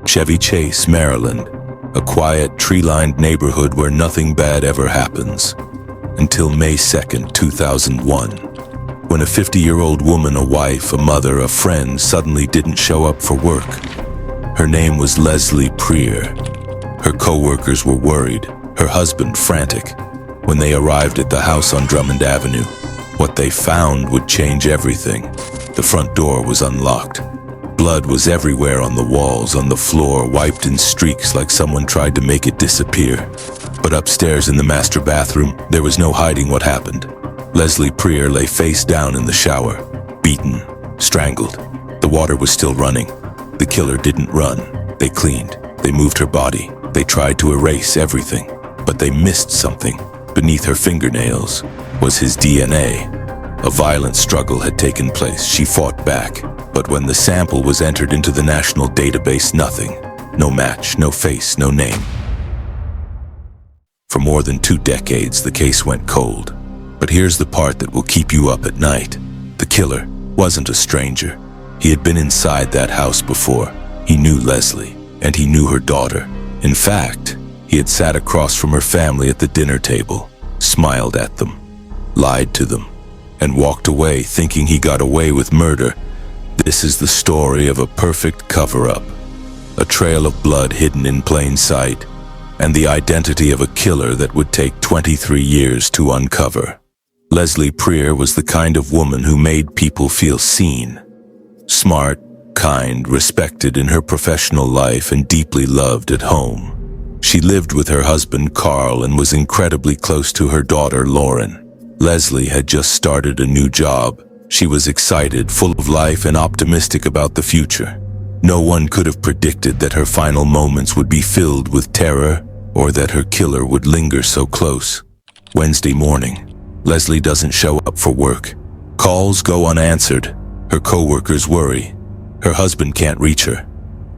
Chevy Chase, Maryland, a quiet, tree-lined neighborhood where nothing bad ever happens. Until May 2nd, 2001, when a 50-year-old woman, a wife, a mother, a friend, suddenly didn't show up for work. Her name was Leslie Prier. Her co-workers were worried, her husband frantic. When they arrived at the house on Drummond Avenue, what they found would change everything. The front door was unlocked. Blood was everywhere on the walls, on the floor, wiped in streaks like someone tried to make it disappear. But upstairs in the master bathroom, there was no hiding what happened. Leslie Prier lay face down in the shower, beaten, strangled. The water was still running. The killer didn't run. They cleaned. They moved her body. They tried to erase everything, but they missed something. Beneath her fingernails was his DNA. A violent struggle had taken place. She fought back, but when the sample was entered into the national database, nothing. No match, no face, no name. For more than 2 decades, the case went cold. But here's the part that will keep you up at night. The killer wasn't a stranger. He had been inside that house before. He knew Leslie, and he knew her daughter. In fact, he had sat across from her family at the dinner table, smiled at them, lied to them, and walked away thinking he got away with murder. This is the story of a perfect cover-up, a trail of blood hidden in plain sight, and the identity of a killer that would take 23 years to uncover. Leslie Prier was the kind of woman who made people feel seen. Smart, kind, respected in her professional life, and deeply loved at home. She lived with her husband, Carl, and was incredibly close to her daughter, Lauren. Leslie had just started a new job. She was excited, full of life, and optimistic about the future. No one could have predicted that her final moments would be filled with terror, or that her killer would linger so close. Wednesday morning, Leslie doesn't show up for work. Calls go unanswered. Her co-workers worry. Her husband can't reach her.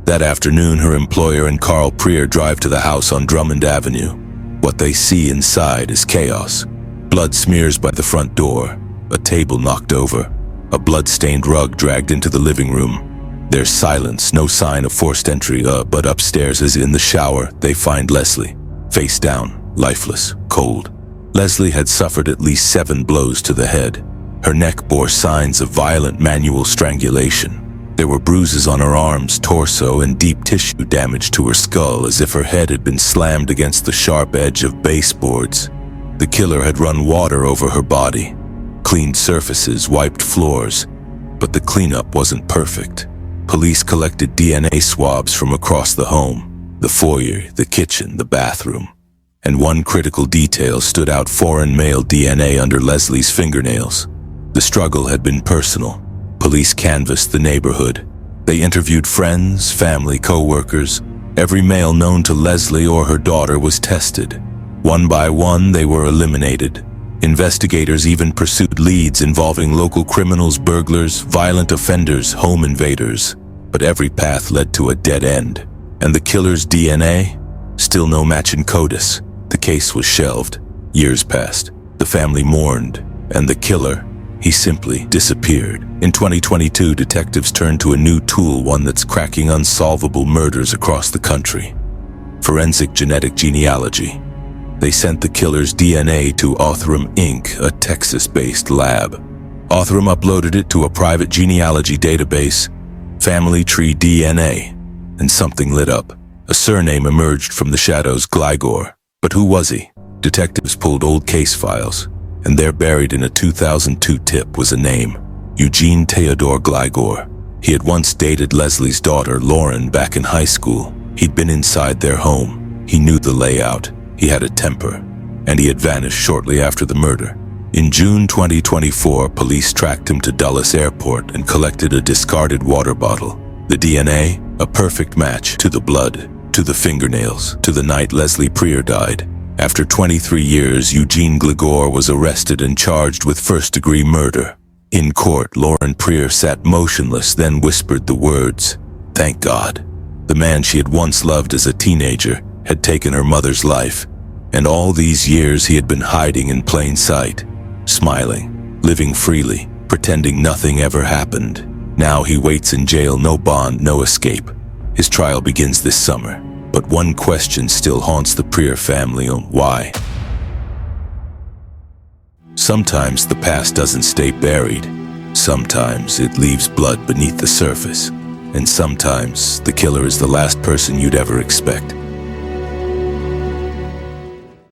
That afternoon, her employer and Carl Prier drive to the house on Drummond Avenue. What they see inside is chaos. Blood smears by the front door, a table knocked over, a blood-stained rug dragged into the living room. There's silence, no sign of forced entry, but upstairs, as in the shower, they find Leslie, face down, lifeless, cold. Leslie had suffered at least 7 blows to the head. Her neck bore signs of violent manual strangulation. There were bruises on her arms, torso, and deep tissue damage to her skull, as if her head had been slammed against the sharp edge of baseboards. The killer had run water over her body, cleaned surfaces, wiped floors, but the cleanup wasn't perfect. Police collected DNA swabs from across the home, the foyer, the kitchen, the bathroom. And one critical detail stood out: foreign male DNA under Leslie's fingernails. The struggle had been personal. Police canvassed the neighborhood. They interviewed friends, family, co-workers. Every male known to Leslie or her daughter was tested. One by one, they were eliminated. Investigators even pursued leads involving local criminals, burglars, violent offenders, home invaders. But every path led to a dead end. And the killer's DNA? Still no match in CODIS. The case was shelved. Years passed. The family mourned. And the killer? He simply disappeared. In 2022, detectives turned to a new tool, one that's cracking unsolvable murders across the country: forensic genetic genealogy. They sent the killer's DNA to Othram Inc., a Texas-based lab. Othram uploaded it to a private genealogy database, Family Tree DNA, and something lit up. A surname emerged from the shadows: Gligor. But who was he? Detectives pulled old case files, and there, buried in a 2002 tip, was a name: Eugene Theodore Gligor. He had once dated Leslie's daughter, Lauren, back in high school. He'd been inside their home. He knew the layout. He had a temper, and he had vanished shortly after the murder. In June 2024, police tracked him to Dulles Airport and collected a discarded water bottle. The DNA, a perfect match to the blood, to the fingernails, to the night Leslie Prier died. After 23 years, Eugene Gligor was arrested and charged with first-degree murder. In court, Lauren Prier sat motionless, then whispered the words, "Thank God." The man she had once loved as a teenager had taken her mother's life, and all these years he had been hiding in plain sight, smiling, living freely, pretending nothing ever happened. Now he waits in jail, no bond, no escape. His trial begins this summer, but one question still haunts the Prier family on why. Sometimes the past doesn't stay buried. Sometimes it leaves blood beneath the surface. And sometimes the killer is the last person you'd ever expect.